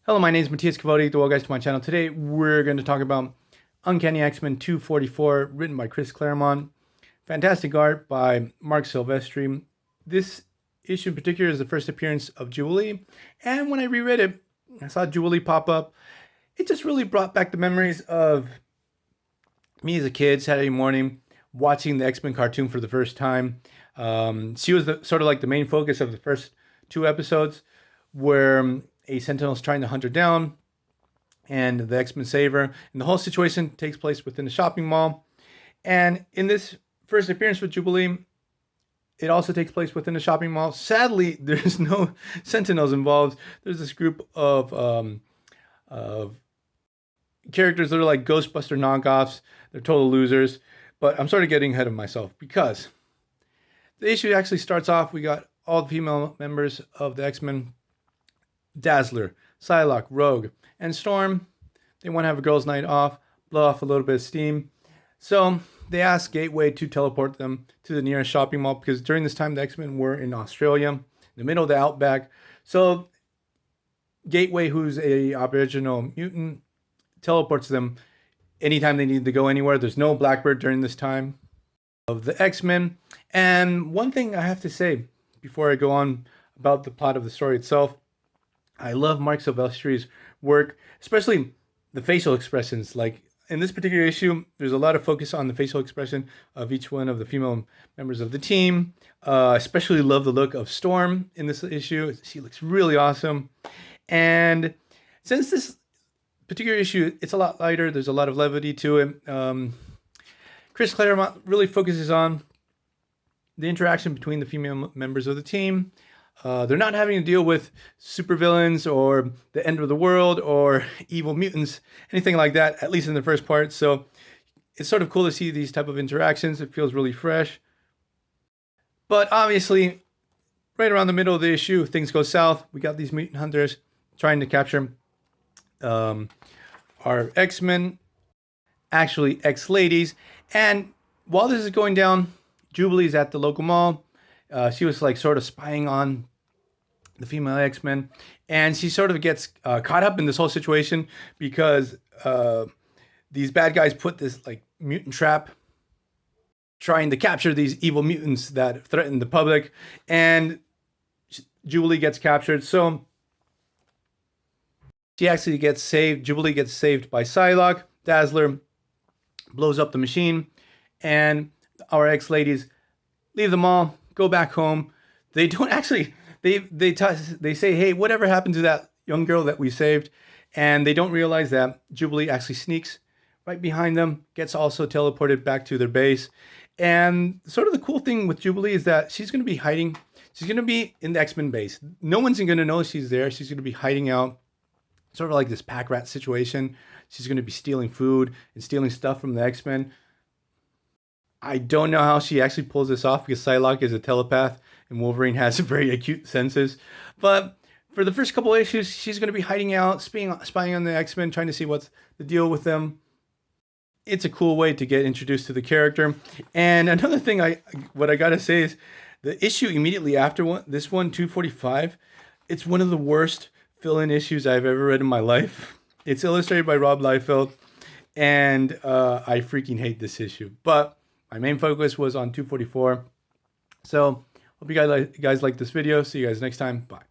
Hello, my name is Matthias Cavodi. Welcome guys to my channel. Today we're going to talk about Uncanny X-Men 244, written by Chris Claremont. Fantastic art by Marc Silvestri. This issue in particular is the first appearance of Jubilee, and when I reread it, I saw Jubilee pop up. It just really brought back the memories of me as a kid, Saturday morning, watching the X-Men cartoon for the first time. She was sort of like the main focus of the first two episodes, where a Sentinel is trying to hunt her down, and the X-Men save her. And the whole situation takes place within the shopping mall. And in this first appearance with Jubilee, it also takes place within the shopping mall. Sadly, there's no Sentinels involved. There's this group of characters that are like Ghostbuster knockoffs. They're total losers. But I'm sort of getting ahead of myself because the issue actually starts off. We got all the female members of the X-Men: Dazzler, Psylocke, Rogue, and Storm. They want to have a girls' night off, blow off a little bit of steam. So they ask Gateway to teleport them to the nearest shopping mall because during this time the X-Men were in Australia, in the middle of the outback. So Gateway, who's a Aboriginal mutant, teleports them anytime they need to go anywhere. There's no Blackbird during this time of the X-Men. And one thing I have to say before I go on about the plot of the story itself, I love Marc Silvestri's work, especially the facial expressions. Like in this particular issue, there's a lot of focus on the facial expression of each one of the female members of the team. Especially love the look of Storm in this issue. She looks really awesome. And since this particular issue, it's a lot lighter, there's a lot of levity to it. Chris Claremont really focuses on the interaction between the female members of the team. They're not having to deal with supervillains or the end of the world or evil mutants, anything like that, at least in the first part. So it's sort of cool to see these type of interactions. It feels really fresh. But obviously, right around the middle of the issue, things go south. We got these mutant hunters trying to capture our X-Men, actually X-Ladies. And while this is going down, Jubilee's at the local mall. She was like sort of spying on the female X-Men, and she sort of gets caught up in this whole situation because these bad guys put this like mutant trap trying to capture these evil mutants that threaten the public, and Jubilee gets captured. So she actually gets saved. Jubilee gets saved by Psylocke. Dazzler blows up the machine, and our X-Ladies leave the mall, go back home. They don't actually, they say, hey, whatever happened to that young girl that we saved? And they don't realize that Jubilee actually sneaks right behind them, gets also teleported back to their base. And sort of the cool thing with Jubilee is that she's going to be hiding. She's going to be in the X-Men base. No one's going to know she's there. She's going to be hiding out, sort of like this pack rat situation. She's going to be stealing food and stealing stuff from the X-Men. I don't know how she actually pulls this off because Psylocke is a telepath and Wolverine has very acute senses. But for the first couple of issues, she's going to be hiding out, spying on the X-Men, trying to see what's the deal with them. It's a cool way to get introduced to the character. And another thing what I got to say is the issue immediately after this one, 245, it's one of the worst fill-in issues I've ever read in my life. It's illustrated by Rob Liefeld, and I freaking hate this issue. But my main focus was on 244. So hope you guys like this video. See you guys next time. Bye.